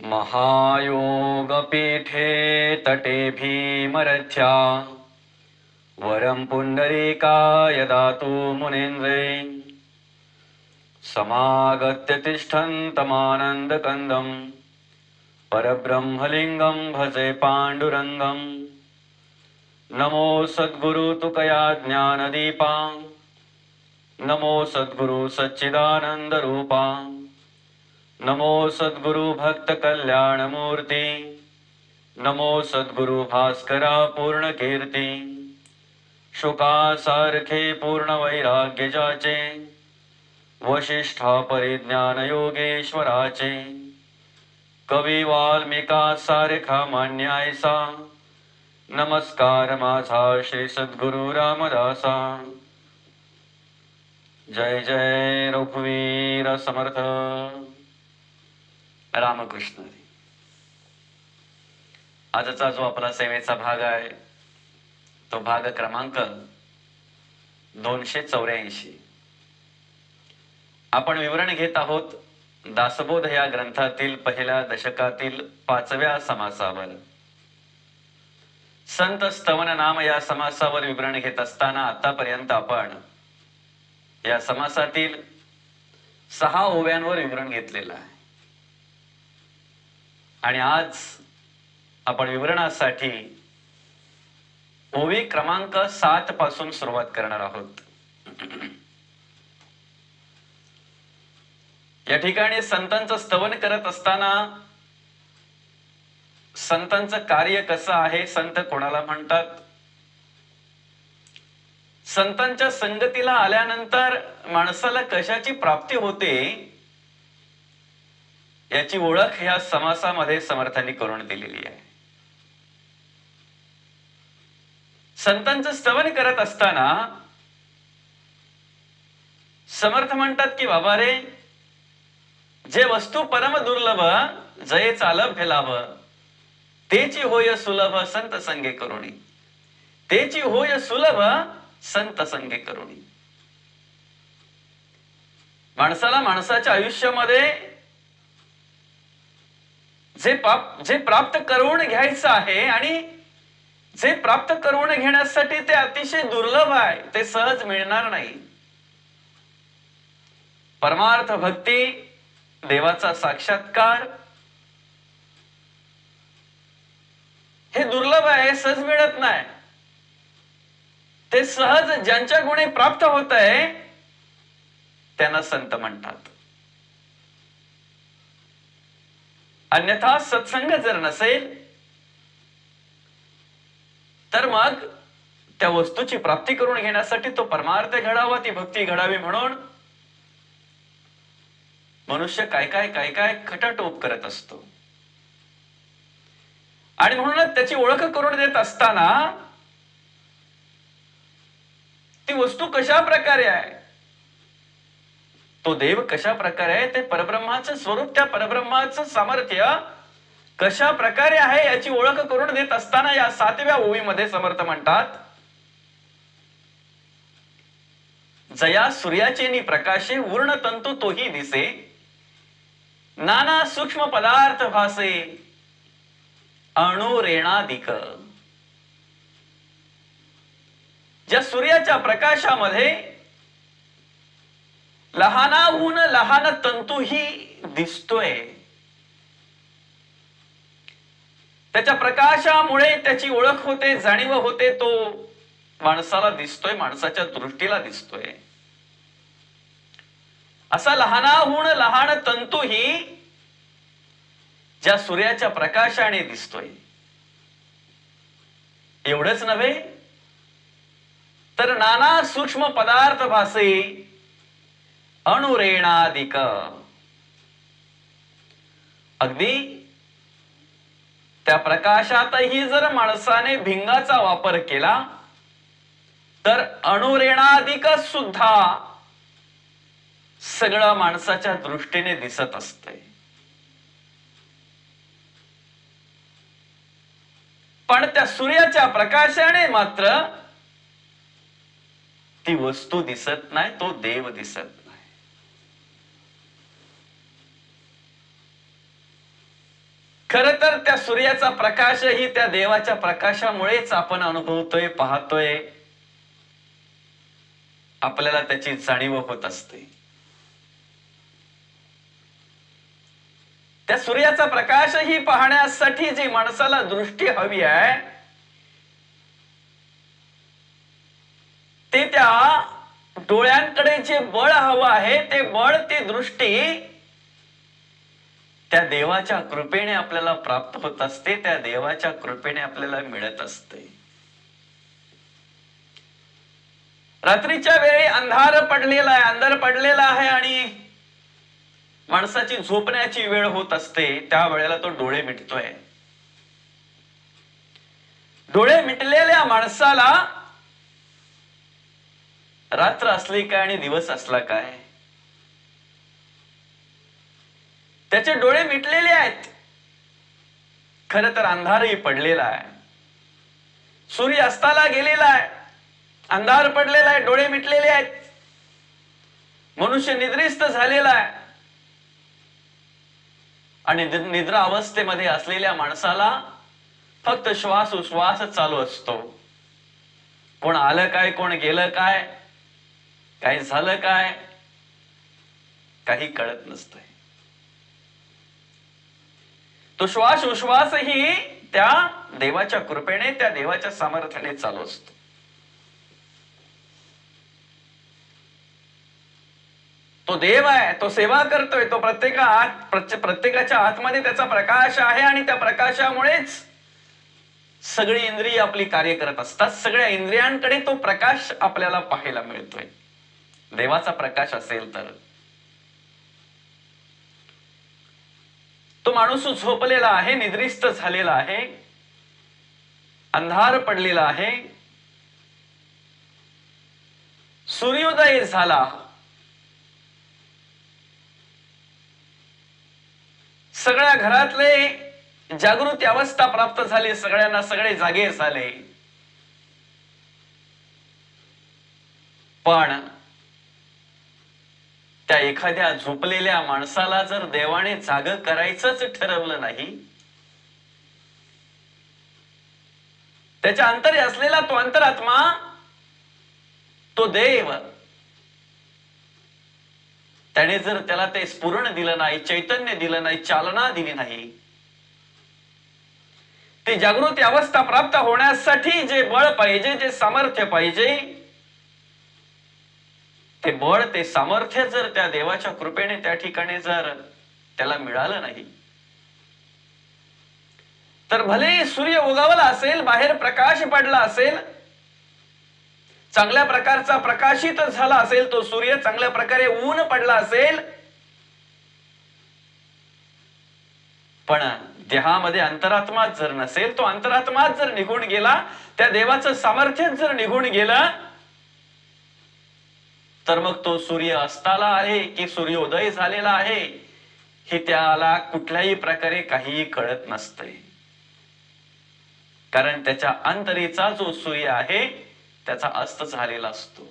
महायोगपीठे तटे भीमरथ्या वरं पुण्डरीकाय दातु मुनीन्द्रे समागत्य तिष्ठन्तमानन्दकन्दं परब्रह्मलिङ्गं भजे पाण्डुरङ्गं। नमो सद्गुरु तुकया ज्ञानदीपा नमो सद्गुरु सच्चिदानन्दरूपा नमो सद्गुरु भक्त कल्याणमूर्ति नमो सद्गुरु भास्करा पूर्णकीर्ती शुकासारखे पूर्ण वैराग्य जाचे वशिष्ठा परिज्ञान योगेश्वराचे कवी वाल्मिका सारखा मान्यायसा नमस्कार माझा श्री सद्गुरु रामदासा। जय जय रघुवीर समर्थ। रामकृष्ण। आजचा जो आपला सेवेचा भाग आहे तो भाग क्रमांक 284। आपण विवरण घेत आहोत दासबोध या ग्रंथातील पहिल्या दशकातील 5व्या समासावर। संत स्तवन नाम या समासावर विवरण घेत असताना आतापर्यंत आपण या समासातील 6 ओव्यांवर विवरण घेतलेलं आहे आणि आज आपण विवरणासाठी ओवी क्रमांक 7 पासून सुरुवात करणार आहोत। या ठिकाणी संतांचं स्तवन करत असताना संतांचं कार्य कसं आहे, संत कोणाला म्हणतात, संतांच्या संगतीला आल्यानंतर माणसाला कशाची प्राप्ती होते याची ओळख ह्या समासामध्ये समर्थांनी करून दिलेली आहे। संतांचं स्तवन करत असताना समर्थ म्हणतात की बाबा रे, जे वस्तू परम दुर्लभ जये चालभ लाभ तेची होय सुलभ संत संगे करुणी तेची होय सुलभ संत संगे करुणी। माणसाला माणसाच्या आयुष्यामध्ये जे प्राप्त करून घ्यायचं आहे आणि जे प्राप्त करून घेण्यासाठी ते अतिशय दुर्लभ आहे, ते सहज मिळणार नाही। परमार्थ भक्ती, देवाचा साक्षात्कार हे दुर्लभ आहे, सहज मिळत नाही। ते सहज ज्यांच्या गुणे प्राप्त होत आहे त्यांना संत म्हणतात। अन्यथा सत्संग जर नसेल तर मग त्या वस्तूची प्राप्ती करून घेण्यासाठी तो परमार्थ घडावा, ती भक्ती घडावी म्हणून मनुष्य काय काय खटाटोप करत असतो। आणि म्हणूनच त्याची ओळख करून देत असताना ती वस्तू कशा प्रकारे आहे, तो देव कशा प्रकारे आहे, ते परब्रह्माचं स्वरूप, त्या परब्रह्माचं सामर्थ्य कशा प्रकारे आहे याची ओळख करून देत असताना या 7व्या ओवीमध्ये समर्थ म्हणतात, जया सूर्याचे नि प्रकाशे उर्ण तंतू तोही दिसे नाना सूक्ष्म पदार्थ भासे अणु रेणादिक। ज्या सूर्याच्या प्रकाशामध्ये लहानाहून लहान तंतूही दिसतोय, त्याच्या प्रकाशामुळे त्याची ओळख होते, जाणीव होते, तो माणसाला दिसतोय, माणसाच्या दृष्टीला दिसतोय। असा लहानाहून लहान तंतूही ज्या सूर्याच्या प्रकाशाने दिसतोय। एवढंच नव्हे तर नाना सूक्ष्म पदार्थ भासे अणुरेणादिक। अगदी त्या प्रकाशातही जर माणसाने भिंगाचा वापर केला तर अणुरेणादिक सुद्धा सगळं माणसाच्या दृष्टीने दिसत असते। पण त्या सूर्याच्या प्रकाशाने मात्र ती वस्तू दिसत नाही, तो देव दिसत नाही। खर तर त्या सूर्याचा प्रकाशही त्या देवाच्या प्रकाशामुळेच आपण अनुभवतोय, पाहतोय, आपल्याला त्याची जाणीव होत असते. त्या सूर्याचा प्रकाशही पाहण्यासाठी जी माणसाला दृष्टी हवी आहे, ते त्या डोळ्यांकडे जे बळ हवं आहे, ते बळ, ती दृष्टी त्या देवाच्या कृपेने आपल्याला प्राप्त होत असते, त्या देवाच्या कृपेने आपल्याला मिळत असते. रात्रीच्या वेळी अंधार पडलेला आहे आणि माणसाची झोपण्याची वेळ होत असते, त्या वेळेला तो डोळे मिटतोय. डोळे मिटलेल्या माणसाला रात्र असली काय आणि दिवस असला काय, त्याचे डोळे मिटलेले आहेत. खर तर अंधारही पडलेला आहे, सूर्य अस्ताला गेलेला आहे, अंधार पडलेला आहे, डोळे मिटलेले आहेत, मनुष्य निद्रिस्त झालेला आहे. आणि निद्रा अवस्थेमध्ये असलेल्या माणसाला फक्त श्वास उश्वास चालू असतो. कोण आलं काय, कोण गेलं काय, काय झालं काय, काही कळत नसतंय. तो श्वास उश्वासही त्या देवाच्या कृपेने, त्या देवाच्या सामर्थ्याने चालू असतो. तो देव आहे, तो सेवा करतोय, तो प्रत्येकाच्या आतमध्ये त्याचा प्रकाश आहे आणि त्या प्रकाशामुळेच सगळी इंद्रिय आपली कार्य करत असतात. सगळ्या इंद्रियांकडे तो प्रकाश आपल्याला पाहायला मिळतोय. देवाचा प्रकाश असेल तर तो माणूस झोपलेला आहे, निद्रिस्त झालेला आहे, अंधार पडलेला आहे, सूर्योदय झाला, सगळ्या घरातले जागृती अवस्था प्राप्त झाली, सगळ्यांना सगळे जागे झाले. पण त्या एखाद्या झोपलेल्या माणसाला जर देवाने जाग करायचंच ठरवलं नाही, त्याच्या अंतरी असलेला तो अंतरात्मा, तो देव, त्याने जर त्याला ते स्फुरण दिलं नाही, चैतन्य दिलं नाही, चालना दिली नाही, ती जागृती अवस्था प्राप्त होण्यासाठी जे बळ पाहिजे, जे सामर्थ्य पाहिजे, ते बळ, ते सामर्थ्य जर त्या देवाच्या कृपेने त्या ठिकाणी जर त्याला मिळालं नाही, तर भले सूर्य उगवला असेल, बाहेर प्रकाश पडला असेल, चांगल्या प्रकारचा प्रकाशित झाला असेल तो सूर्य, चांगल्या प्रकारे ऊन पडला असेल, पण देहामध्ये अंतरात्मा जर नसेल, तो अंतरात्मा जर निघून गेला, त्या देवाचं सामर्थ्य जर निघून गेलं, तर मग तो सूर्य अस्ताला आहे की सूर्योदय झालेला आहे हे त्याला कुठल्याही प्रकारे काहीही कळत नसते. कारण त्याच्या अंतरेचा जो सूर्य आहे त्याचा अस्त झालेला असतो.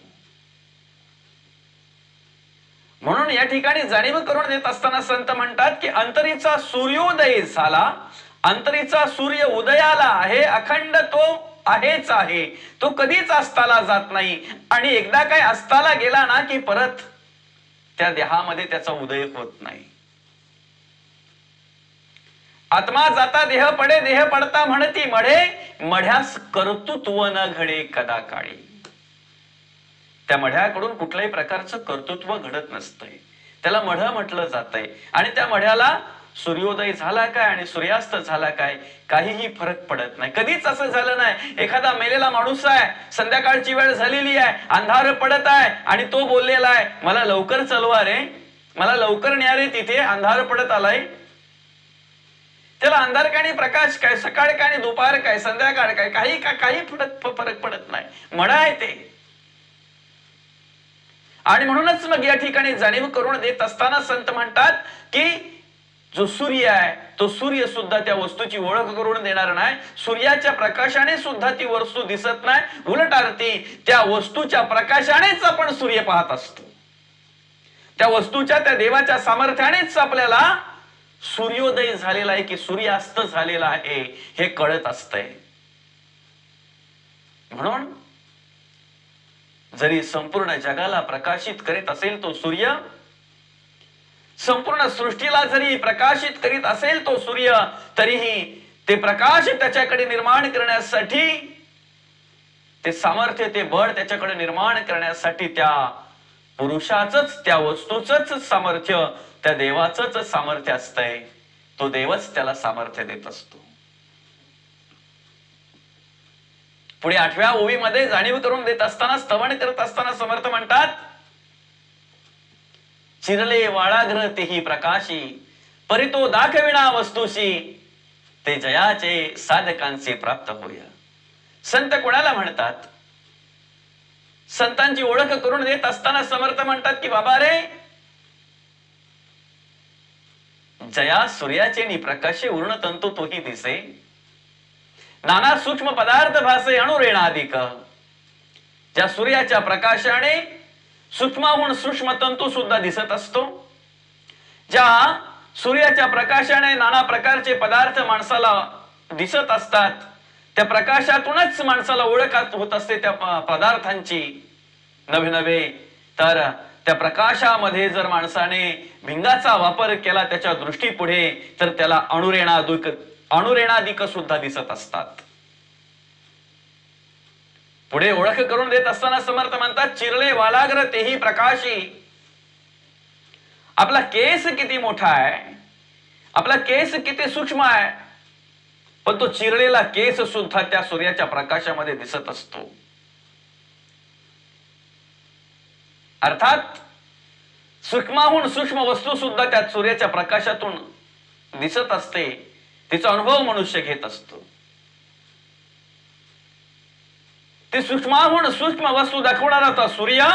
म्हणून या ठिकाणी जाणीव करून देत असताना संत म्हणतात की अंतरीचा सूर्योदय झाला, अंतरीचा सूर्य उदयाला आहे, अखंड तो आहेच आहे, तो कधीच अस्ताला जात नाही. आणि एकदा काय अस्ताला गेला ना की परत त्या देहामध्ये त्याचा उदय होत नाही. आत्मा जाता देह पडे, देह पडता म्हणती मढे, मढ्यास कर्तृत्व न घडे कदा काळी. त्या मढ्याकडून कुठल्याही प्रकारचं कर्तृत्व घडत नसतंय, त्याला मढ म्हटलं जातंय. आणि त्या मढ्याला सूर्योदय झाला काय आणि सूर्यास्त झाला काय काहीही फरक पडत नाही. कधीच असं झालं नाही एखादा मेलेला माणूस आहे, संध्याकाळची वेळ झालेली आहे, अंधार पडत आहे आणि तो बोललेला आहे मला लवकर चलवा रे, मला लवकर न्या रे, तिथे अंधार पडत आलाय. त्याला अंधार काय आणि प्रकाश काय, सकाळ काय आणि दुपार काय, संध्याकाळ काय, काही फरक पडत नाही. मढ आहे ते. आणि म्हणूनच मग या ठिकाणी जाणीव करून देत असताना संत म्हणतात की जो सूर्य आहे तो सूर्य सुद्धा त्या वस्तूची ओळख करून देणार नाही. सूर्याच्या प्रकाशाने सुद्धा ती वस्तू दिसत नाही, उलट अर्थी त्या वस्तूच्या प्रकाशानेच आपण सूर्य पाहत असतो. त्या वस्तूच्या, त्या देवाच्या सामर्थ्यानेच आपल्याला सूर्योदय झालेला आहे की सूर्यास्त झालेला आहे हे कळत असतंय. म्हणून जरी संपूर्ण जगाला प्रकाशित करीत असेल तो सूर्य, संपूर्ण सृष्टीला जरी प्रकाशित करीत असेल तो सूर्य, तरीही ते प्रकाश त्याच्याकडे निर्माण करण्यासाठी, ते सामर्थ्य, ते बळ त्याच्याकडे निर्माण करण्यासाठी त्या पुरुषाचंच, त्या वस्तूचंच सामर्थ्य, त्या देवाचंच सामर्थ्य असतंय. तो देवच त्याला सामर्थ्य देत असतो. पुढे 8व्या ओवीमध्ये जाणीव करून देत असताना, स्तवन करत असताना समर्थ म्हणतात, चिरले वाळाग्र तेही प्रकाशी, परितो दाखविना वस्तूशी, ते जयाचे साधकांचे प्राप्त होय. संत कोणाला म्हणतात? संतांची ओळख करून देत असताना समर्थ म्हणतात की बाबा रे, जया सूर्याचे नि प्रकाशे उर्ण तंतू तोही दिसे, नाना सूक्ष्म पदार्थ भासे अणुरेणाधिक. ज्या सूर्याच्या प्रकाशाने सूक्ष्माहून सूक्ष्म तंतू सुद्धा दिसत असतो, ज्या सूर्याच्या प्रकाशाने नाना प्रकारचे पदार्थ माणसाला दिसत असतात, त्या प्रकाशातूनच माणसाला ओळख होत असते त्या पदार्थांची नवे नवे. तर त्या प्रकाशामध्ये जर माणसाने भिंगाचा वापर केला त्याच्या दृष्टीपुढे, तर त्याला अणुरेणाधिक सुद्धा दिसत असतात. पुढे ओळख करून देत असताना समर्थ म्हणतात, चिरले वालाग्र तेही प्रकाशी. आपला केस किती मोठा आहे, आपला केस किती सूक्ष्म आहे, पण तो चिरलेला केस सुद्धा त्या सूर्याच्या प्रकाशामध्ये दिसत असतो. अर्थात सूक्ष्माहून सूक्ष्म वस्तू सुद्धा त्या सूर्याच्या प्रकाशातून दिसत असते, तिचा अनुभव मनुष्य घेत असतो. ती सूक्ष्माहून सूक्ष्म वस्तू दाखवणारा तो सूर्य,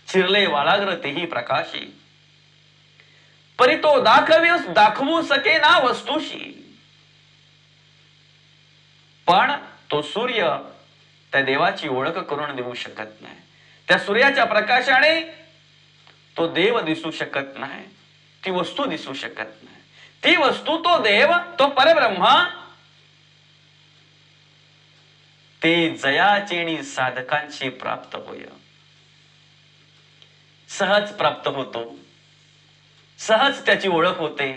चिरले वाळाग्र तेही प्रकाशी, परी तो दाखवू सके ना वस्तूशी. पण तो सूर्य त्या देवाची ओळख करून देऊ शकत नाही. त्या सूर्याच्या प्रकाशाने तो देव दिसू शकत नाही, ती वस्तू दिसू शकत नाही. ती वस्तू, तो देव, तो परब्रह्म, ते जयाचेणी साधकांची प्राप्त होय. सहज प्राप्त होतो, सहज त्याची ओळख होते,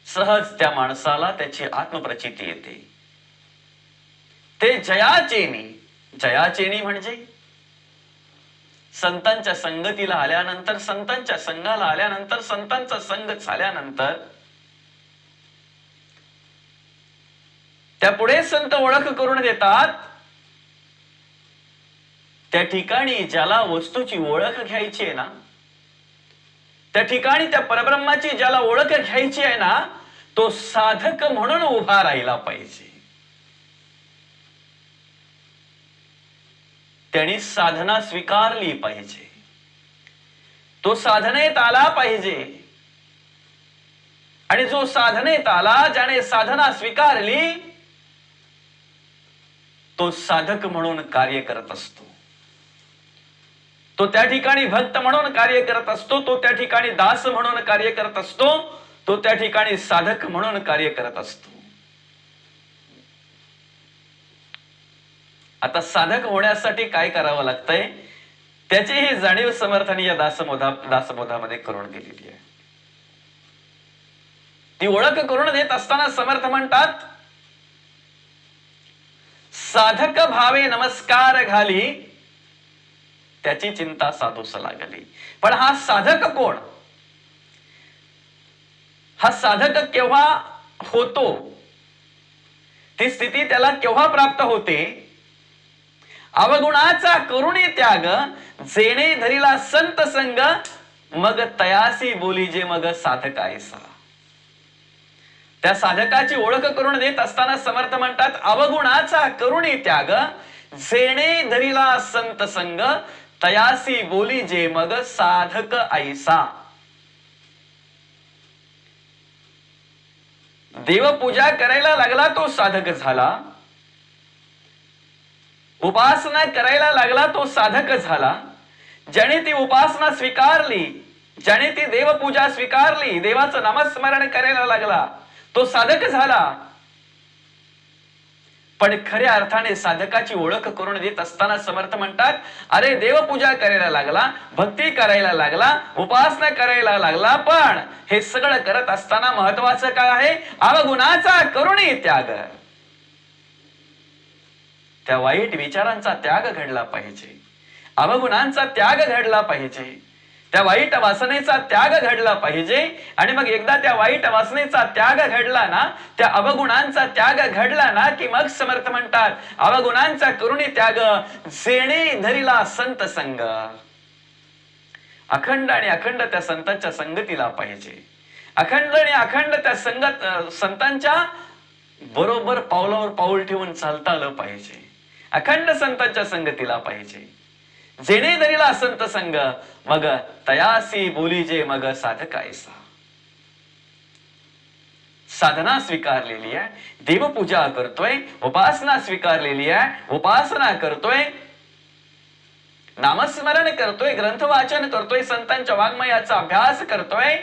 सहज त्या माणसाला त्याची आत्मप्रचिती येते. ते जयाचेणी, जयाचेणी म्हणजे संतांच्या संगतीला आल्यानंतर, संतांच्या संघाला आल्यानंतर, संतांचा संघ झाल्यानंतर त्या पुढे संत ओळख करून देतात, त्या ठिकाणी ज्याला वस्तूची ओळख घ्यायची आहे ना, त्या ठिकाणी त्या परब्रह्माची ज्याला ओळख घ्यायची आहे ना, तो साधक म्हणून उभा राहिला पाहिजे. त्यांनी साधना स्वीकारली पाहिजे, तो साधनेत आला पाहिजे. आणि जो साधनेत आला, ज्याने साधना स्वीकारली, तो साधक म्हणून कार्य करत असतो. तो त्या ठिकाणी भक्त म्हणून कार्य करत असतो, तो त्या ठिकाणी दास म्हणून कार्य करत असतो, तो त्या ठिकाणी साधक म्हणून कार्य करत असतो. आता साधक होण्यासाठी काय करावं लागतंय, त्याची ही जाणीव समर्थांनी या दासबोधामध्ये करून दिलेली आहे. ती ओळख करून देत असताना समर्थ म्हणतात, साधक भावे नमस्कार घाली, त्याची चिंता साधूस लागली. पण हा साधक कोण, हा साधक केव्हा होतो, ती स्थिती त्याला केव्हा प्राप्त होते? अवगुणाचा करुणी त्याग, जेणे धरिला संत संग, मग तयासी बोली जे मग साधक ऐसा. त्या साधकाची ओळख करून देत असताना समर्थ म्हणतात, अवगुणाचा करुणी त्याग, जेणे धरिला संत संग, तयासी बोली जे मग साधक ऐसा. देवपूजा करायला लागला तो साधक झाला, उपासना करायला लागला तो साधक झाला. ज्याने ती उपासना स्वीकारली, ज्याने ती देवपूजा स्वीकारली, देवाचं नामस्मरण करायला लागला, तो साधक झाला. पण खऱ्या अर्थाने साधकाची ओळख करून देत असताना समर्थ म्हणतात, अरे देवपूजा करायला लागला, भक्ती करायला लागला, उपासना करायला लागला, पण हे सगळं करत असताना महत्वाचं काय आहे? अवगुणाचा करुणी त्याग. त्या वाईट विचारांचा त्याग घडला पाहिजे, अवगुणांचा त्याग घडला पाहिजे, त्या वाईट वासनेचा त्याग घडला पाहिजे. आणि मग एकदा त्या वाईट वासनेचा त्याग घडला ना, त्या अवगुणांचा त्याग घडला ना, की मग समर्थ म्हणतात, अवगुणांचा करुणी त्याग जेणे धरिला संत संग. अखंड आणि अखंड त्या संतांच्या संगतीला पाहिजे, अखंड आणि अखंड त्या संतांच्या बरोबर पावलावर पाऊल ठेवून चालता आलं पाहिजे, अखंड संतांच्या संगतीला पाहिजे. जेणे धरिला संत संग, मग तयासी बोलीजे मग साधकायसा. साधना स्वीकारलेली आहे, देवपूजा करतोय, उपासना स्वीकारलेली आहे, उपासना करतोय, नामस्मरण करतोय, ग्रंथ वाचन करतोय, संतांच्या वाङ्मयाचा अभ्यास करतोय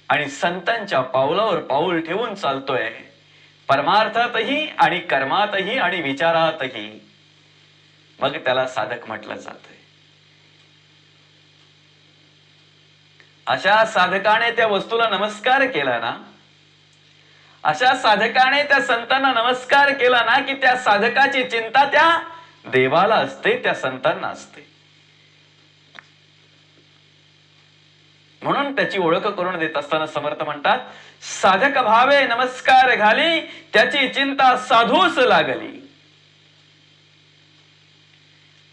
आणि संतांच्या पावलावर पाऊल ठेवून चालतोय, परमार्थातही आणि कर्मातही आणि विचारातही, मग त्याला साधक म्हटलं जातंय. अशा साधकाने त्या वस्तूला नमस्कार केला ना, अशा साधकाने त्या संतांना नमस्कार केला ना, की त्या साधकाची चिंता त्या देवाला असते, त्या संतांना असते. म्हणून त्याची ओळख करून देत असताना समर्थ म्हणतात, साधक भावे नमस्कार घाली, त्याची चिंता साधूस लागली.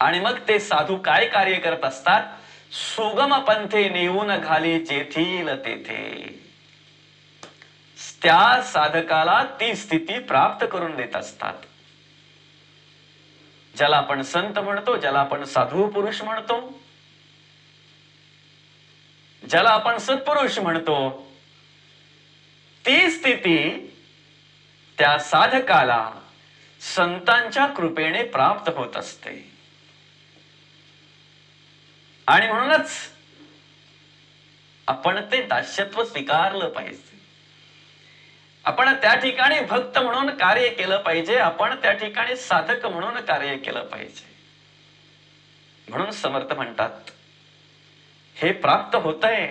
आणि मग ते साधू काय कार्य करत असतात? सुगम पंथे नेऊन घाली जेथील तेथे. त्या साधकाला ती स्थिती प्राप्त करून देत असतात, ज्याला आपण संत म्हणतो, ज्याला आपण साधू पुरुष म्हणतो, ज्याला आपण सत्पुरुष म्हणतो. ती स्थिती त्या साधकाला संतांच्या कृपेने प्राप्त होत असते. आणि म्हणूनच आपण ते दास्यत्व स्वीकारलं पाहिजे. आपण त्या ठिकाणी भक्त म्हणून कार्य केलं पाहिजे, आपण त्या ठिकाणी साधक म्हणून कार्य केलं पाहिजे. म्हणून समर्थ म्हणतात, हे प्राप्त होतंय,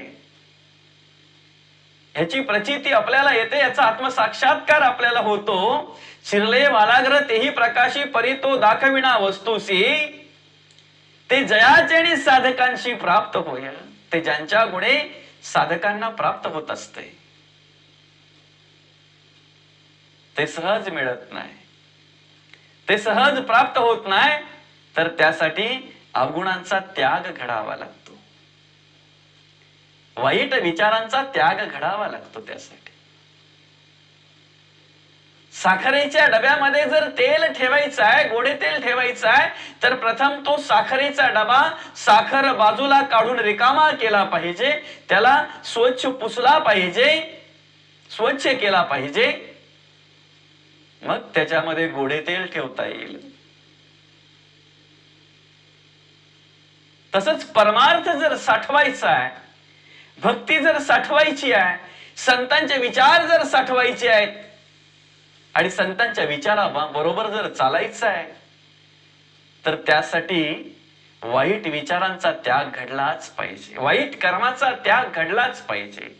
ह्याची प्रचिती आपल्याला येते, याचा आत्मसाक्षात्कार आपल्याला होतो. शिरले वालाग्र तेही प्रकाशी परी तो दाखविना वस्तूसी. ते जयाचे आणि साधकांशी प्राप्त होय. ते ज्यांच्या गुणे साधकांना प्राप्त होत असते, ते सहज मिळत नाही, ते सहज प्राप्त होत नाही. तर त्यासाठी अवगुणांचा त्याग घडावा लागतो, वाईट विचारांचा त्याग घडावा लागतो. त्यासाठी साखरेच्या डब्यामध्ये जर तेल ठेवायचं आहे, गोडे तेल ठेवायचं आहे, तर प्रथम तो साखरेचा डबा साखर बाजूला काढून रिकामा केला पाहिजे, त्याला स्वच्छ पुसला पाहिजे, स्वच्छ केला पाहिजे, मग त्याच्यामध्ये गोडे तेल ठेवता येईल. तसंच परमार्थ जर साठवायचा आहे, भक्ती जर साठवायची आहे, संतांचे विचार जर साठवायचे आहेत आणि संतांच्या विचारा बरोबर जर चालायचं आहे, तर त्यासाठी वाईट विचारांचा त्याग घडलाच पाहिजे, वाईट कर्माचा त्याग घडलाच पाहिजे.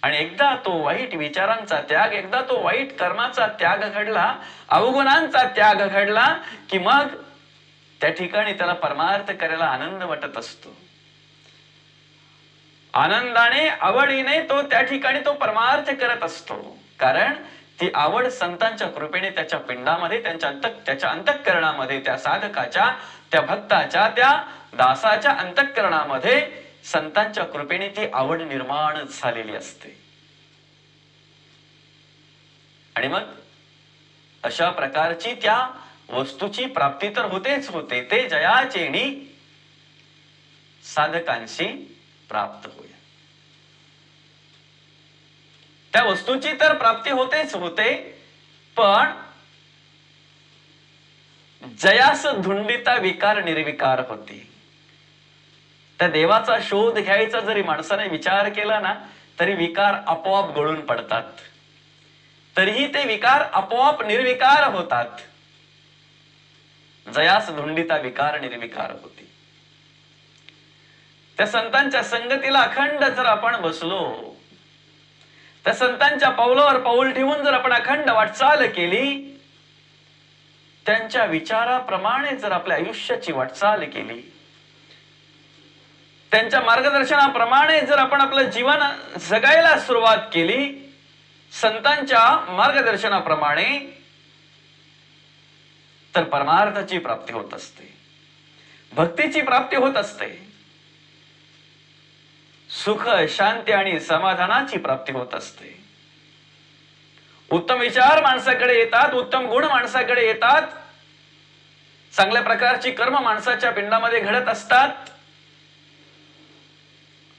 आणि एकदा तो वाईट विचारांचा त्याग, एकदा तो वाईट कर्माचा त्याग घडला, अवगुणांचा त्याग घडला, की मग त्या ठिकाणी त्याला परमार्थ करायला आनंद वाटत असतो. आनंदाने, आवडीने तो त्या ठिकाणी तो परमार्थ करत असतो. कारण ती आवड संतांच्या कृपेने त्याच्या पिंडामध्ये, त्याच्या अंतःकरणामध्ये, त्या साधकाच्या, त्या भक्ताच्या, त्या दासाच्या अंतःकरणामध्ये संतांच्या कृपेने ती आवड निर्माण झालेली असते. आणि मग अशा प्रकारची त्या वस्तूची प्राप्ती तर होतेच होते. ते जयाचेणी साधकांशी प्राप्त होईल. त्या वस्तूची तर प्राप्ती होतेच होते, पण जयास धुंडिता विकार निर्विकार होती. त्या देवाचा शोध घ्यायचा जरी माणसाने विचार केला ना तरी विकार आपोआप गळून पडतात, तरीही ते विकार आपोआप निर्विकार होतात. जयास धुंडिता विकार निर्विकार होती. त्या संतांच्या संगतीला अखंड जर आपण बसलो, त्या संतांच्या पावलावर पाऊल ठेवून जर आपण अखंड वाटचाल केली, त्यांच्या विचाराप्रमाणे जर आपल्या आयुष्याची वाटचाल केली, त्यांच्या मार्गदर्शनाप्रमाणे जर आपण आपलं जीवन जगायला सुरुवात केली, संतांच्या मार्गदर्शनाप्रमाणे, तर परमार्थाची प्राप्ती होत असते, भक्तीची प्राप्ती होत असते, सुख शांती आणि समाधानाची प्राप्ती होत असते. उत्तम विचार माणसाकडे येतात, उत्तम गुण माणसाकडे येतात, चांगल्या प्रकारची कर्म माणसाच्या पिंडामध्ये घडत असतात.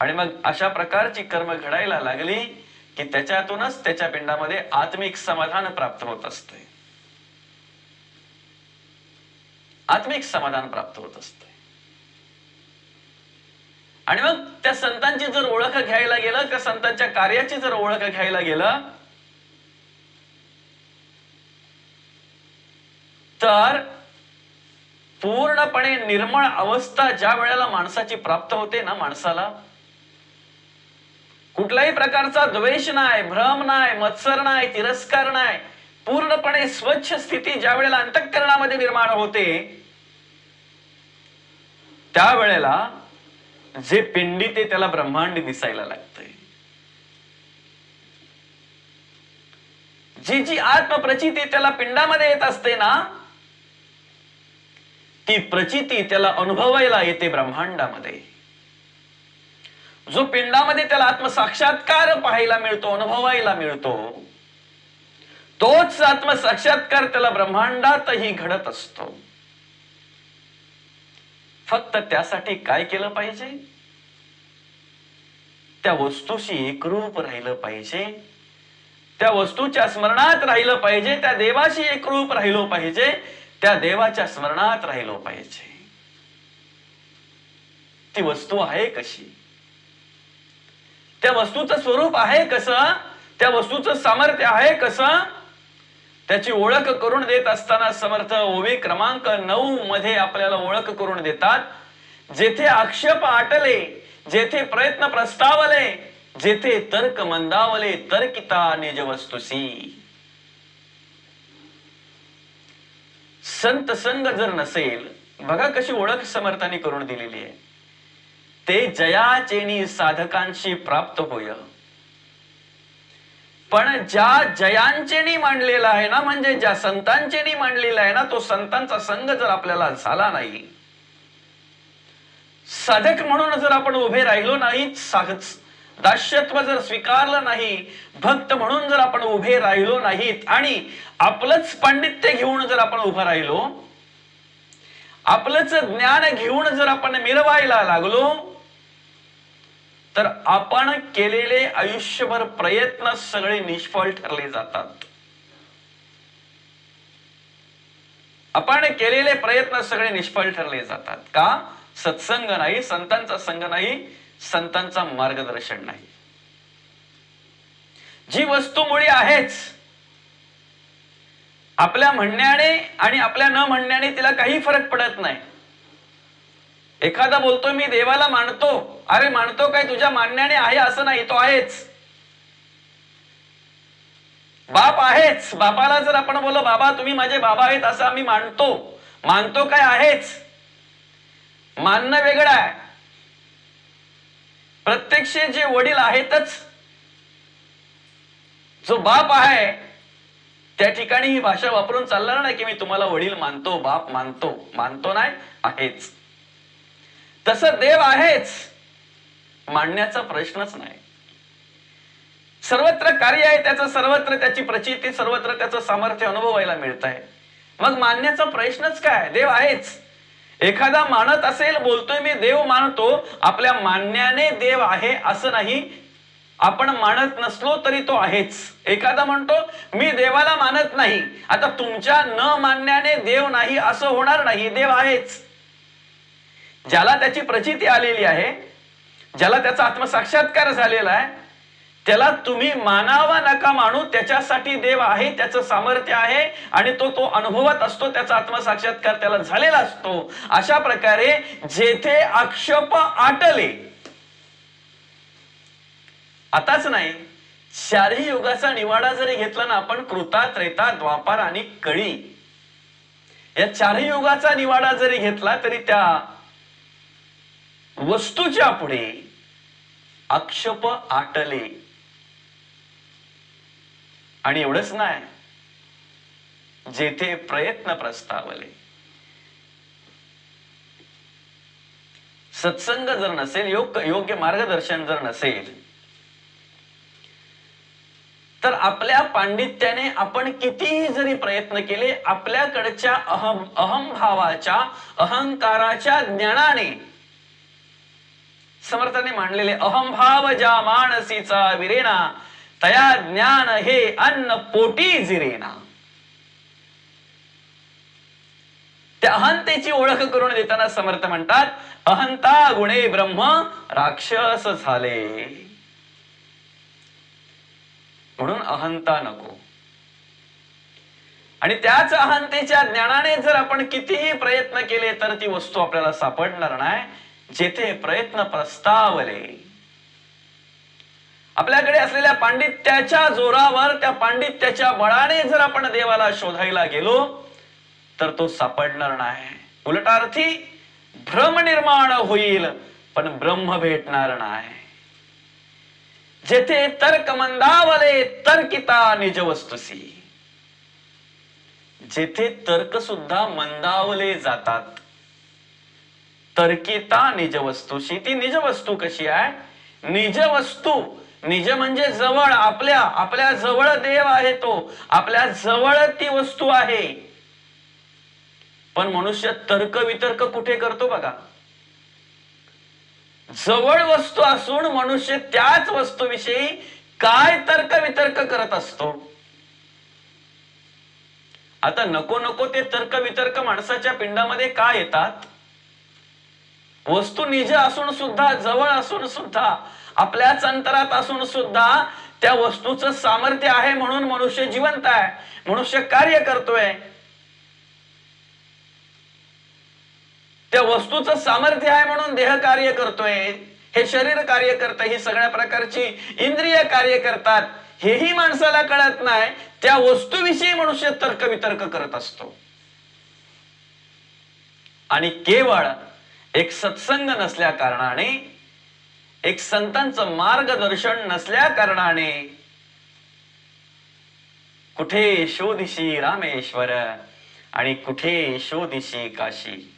आणि मग अशा प्रकारची कर्म घडायला लागली की त्याच्यातूनच त्याच्या पिंडामध्ये आत्मिक समाधान प्राप्त होत असते, आत्मिक समाधान प्राप्त होत असते. आणि मग त्या संतांची जर ओळख घ्यायला गेलं, त्या संतांच्या कार्याची जर ओळख घ्यायला गेलं, तर पूर्णपणे निर्मळ अवस्था ज्या वेळेला माणसाची प्राप्त होते ना, माणसाला कुठल्याही प्रकारचा द्वेष नाही, भ्रम नाही, मत्सर नाही, तिरस्कार नाही, पूर्णपणे स्वच्छ स्थिती ज्या वेळेला अंतःकरणामध्ये निर्माण होते, त्यावेळेला जे पिंडी ते त्याला ब्रह्मांड दिसायला लागतंय. जी जी आत्मप्रचिती त्याला पिंडामध्ये येत असते ना, ती प्रचिती त्याला अनुभवायला येते ब्रह्मांडामध्ये. जो पिंडामध्ये त्याला आत्मसाक्षात्कार पाहायला मिळतो, अनुभवायला मिळतो, तोच आत्मसाक्षात्कार त्याला ब्रह्मांडातही घडत असतो. फक्त त्यासाठी काय केलं पाहिजे? त्या वस्तूशी एकरूप राहिलं पाहिजे, त्या वस्तूच्या स्मरणात राहिलं पाहिजे, त्या देवाशी एकरूप राहिलो पाहिजे, त्या देवाच्या स्मरणात राहिलो पाहिजे. ती वस्तू आहे कशी, त्या वस्तूचं स्वरूप आहे कसं, त्या वस्तूचं सामर्थ्य आहे कसं, त्याची ओळख करून देत असताना समर्थ ओवी क्रमांक 9 मध्ये आपल्याला ओळख करून देतात. जेथे आक्षेप आटले, जेथे प्रयत्न प्रस्तावले, जेथे तर्क मंदावले, तर्किता निज वस्तुसी. संत संग जर नसेल, बघा कशी ओळख समर्थांनी करून दिलेली आहे. ते जयाचेनी साधकांशी प्राप्त होय. पण ज्या जयांचेनी मांडलेला आहे ना, म्हणजे ज्या संतांचेनी मांडलेला आहे ना, तो संतांचा संग जर आपल्याला झाला नाही, साधक म्हणून जर आपण उभे राहिलो नाही, दास्यत्व जर स्वीकारलं नाही, भक्त म्हणून जर आपण उभे राहिलो नाहीत, आणि आपलंच पांडित्य घेऊन जर आपण उभं राहिलो, आपलंच ज्ञान घेऊन जर आपण मिरवायला लागलो, तर आपण केलेले आयुष्यभर प्रयत्न सगळे निष्फळ ठरले जातात. आपण केलेले प्रयत्न सगळे निष्फळ ठरले जातात. का? सत्संग नाही, संतांचा संग नाही, संतांचा मार्गदर्शन नाही. जी वस्तू मुळी आहेच, आपल्या म्हणण्याने आणि आपल्या न म्हणण्याने तिला काही फरक पडत नाही. एखादा बोलतोय मी देवाला मानतो, अरे मानतो काय, तुझ्या मानण्याने आहे असं नाही, तो आहेच. बाप आहेच, बापाला जर आपण बोललो बाबा तुम्ही माझे बाबा आहेत असं आम्ही मानतो, मानतो काय आहेच. मानणं वेगळं आहे. प्रत्यक्ष जे वडील आहेतच, जो बाप आहे त्या ठिकाणी ही भाषा वापरून चालणार नाही की मी तुम्हाला वडील मानतो, बाप मानतो, मानतो नाही, आहेच. तसं देव आहेच, मांडण्याचा प्रश्नच नाही. सर्वत्र कार्य आहे त्याचं, सर्वत्र त्याची प्रचिती, सर्वत्र त्याचं सामर्थ्य अनुभवायला मिळत आहे. मग मानण्याचा प्रश्नच काय, देव आहेच. एखादा मानत असेल, बोलतोय मी देव मानतो, आपल्या मानण्याने देव आहे असं नाही, आपण मानत नसलो तरी तो आहेच. एखादा म्हणतो मी देवाला मानत नाही. आता तुमच्या न मानण्याने देव नाही असं होणार नाही. देव आहेच. ज्याला त्याची प्रचिती आलेली आहे, ज्याला त्याचा आत्मसाक्षात्कार झालेला आहे, त्याला तुम्ही मानावा नका मानू, त्याच्यासाठी देव आहे, त्याचं सामर्थ्य आहे आणि तो अनुभवत असतो, त्याचा आत्मसाक्षात्कार त्याला झालेला असतो. अशा प्रकारे जेथे आक्षेप आटले, आताच नाही, चारही युगाचा निवाडा जरी घेतला ना आपण, कृता, त्रेता, द्वापार आणि कळी, या चारही युगाचा निवाडा जरी घेतला तरी त्या वस्तूच्या पुढे आक्षेप आटले. आणि एवढंच नाही, जेथे प्रयत्न प्रस्तावले. सत्संग जर नसेल, योग्य मार्गदर्शन जर नसेल, तर आपल्या पांडित्याने आपण कितीही जरी प्रयत्न केले, आपल्याकडच्या अहंभावाच्या, अहंकाराच्या ज्ञानाने, समर्थाने मांडलेले अहंभाव ज्या मानसीचा विरेना, तया ज्ञान हे अन्न पोटी जिरेना. त्या अहंतेची ओळख करून देताना समर्थ म्हणतात, अहंता गुणे ब्रह्म राक्षस झाले. म्हणून अहंता नको. आणि त्याच अहंतेच्या ज्ञानाने जर आपण कितीही प्रयत्न केले तर ती वस्तू आपल्याला सापडणार नाही. जेथे प्रयत्न प्रस्तावले, आपल्याकडे असलेल्या पांडित्याच्या जोरावर, त्या पांडित्याच्या बळाने जर आपण देवाला शोधायला गेलो तर तो सापडणार नाही. उलटार्थी भ्रम निर्माण होईल, पण ब्रह्म भेटणार नाही. जेथे तर्क मंदावले तर्किता निज वस्तुसी, जेथे तर्क सुद्धा मंदावले जातात, तर्किता निज वस्तुशी. ती निज वस्तू कशी आहे? निज वस्तू, निज म्हणजे जवळ, आपल्या जवळ देव आहे, तो आपल्या जवळ ती वस्तू आहे. पण मनुष्य तर्क वितर्क कुठे करतो बघा. जवळ वस्तू असून मनुष्य त्याच वस्तूविषयी काय तर्क वितर्क करत असतो. आता नको नको ते तर्क वितर्क माणसाच्या पिंडामध्ये का येतात? वस्तू निज असून सुद्धा, जवळ असून सुद्धा, आपल्याच अंतरात असून सुद्धा त्या वस्तूचं सामर्थ्य आहे म्हणून मनुष्य जिवंत आहे, मनुष्य कार्य करतोय. त्या वस्तूचं सामर्थ्य आहे म्हणून देह कार्य करतोय, हे शरीर कार्य करतं, ही सगळ्या प्रकारची इंद्रिय कार्य करतात. हेही माणसाला कळत नाही. त्या वस्तूविषयी मनुष्य तर्क वितर्क करत असतो. आणि केवळ एक सत्संग नसल्या कारणाने, एक संतांचं मार्गदर्शन नसल्या कारणाने, कुठे शोधिशी रामेश्वर आणि कुठे शोधिशी काशी.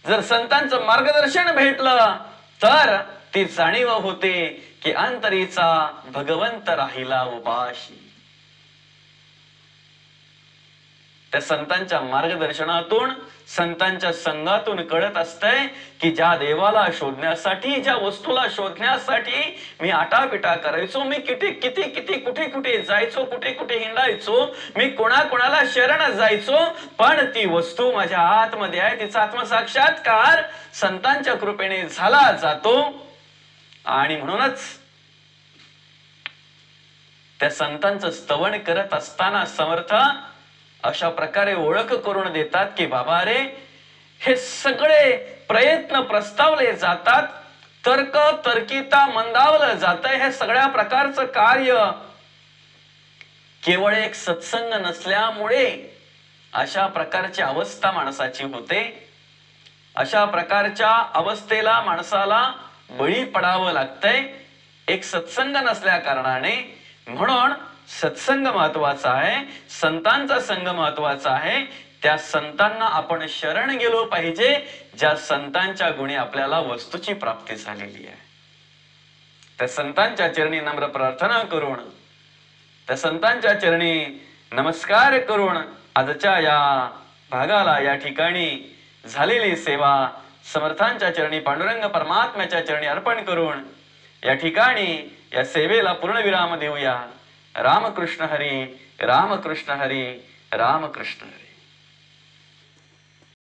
जर संतांचं मार्गदर्शन भेटलं तर ती जाणीव होते की अंतरीचा भगवंत राहिला उपाशी. त्या संतांच्या मार्गदर्शनातून, संतांच्या संघातून कळत असतंय की ज्या देवाला शोधण्यासाठी, ज्या वस्तूला शोधण्यासाठी मी आटापिटा करायचो, मी किती किती किती कुठे कुठे जायचो, कुठे कुठे हिंडायचो, मी कोणाकोणाला शरण जायचो, पण ती वस्तू माझ्या आतमध्ये आहे. तिचा आत्मसाक्षात्कार संतांच्या कृपेने झाला जातो. आणि म्हणूनच त्या संतांचं स्तवन करत असताना समर्थ अशा प्रकारे ओळख करून देतात की बाबा रे, हे सगळे प्रयत्न प्रस्तावले जातात, तर्क तर्किता मंदावलं जातंय. हे सगळ्या प्रकारचं कार्य केवळ एक सत्संग नसल्यामुळे अशा प्रकारची अवस्था माणसाची होते. अशा प्रकारच्या अवस्थेला माणसाला बळी पडावं लागतंय एक सत्संग नसल्या कारणाने. म्हणून सत्संग महत्वाचा आहे, संतांचा संग महत्वाचा आहे. त्या संतांना आपण शरण गेलो पाहिजे, ज्या संतांच्या गुणी आपल्याला वस्तूची प्राप्ती झालेली आहे. त्या संतांच्या चरणी नम्र प्रार्थना करून, त्या संतांच्या चरणी नमस्कार करून आजच्या या भागाला, या ठिकाणी झालेली सेवा समर्थांच्या चरणी, पांडुरंग परमात्म्याच्या चरणी अर्पण करून या ठिकाणी या सेवेला पूर्णविराम देऊया. रामकृष्ण हरी, रामकृष्ण हरी, रामकृष्ण हरी.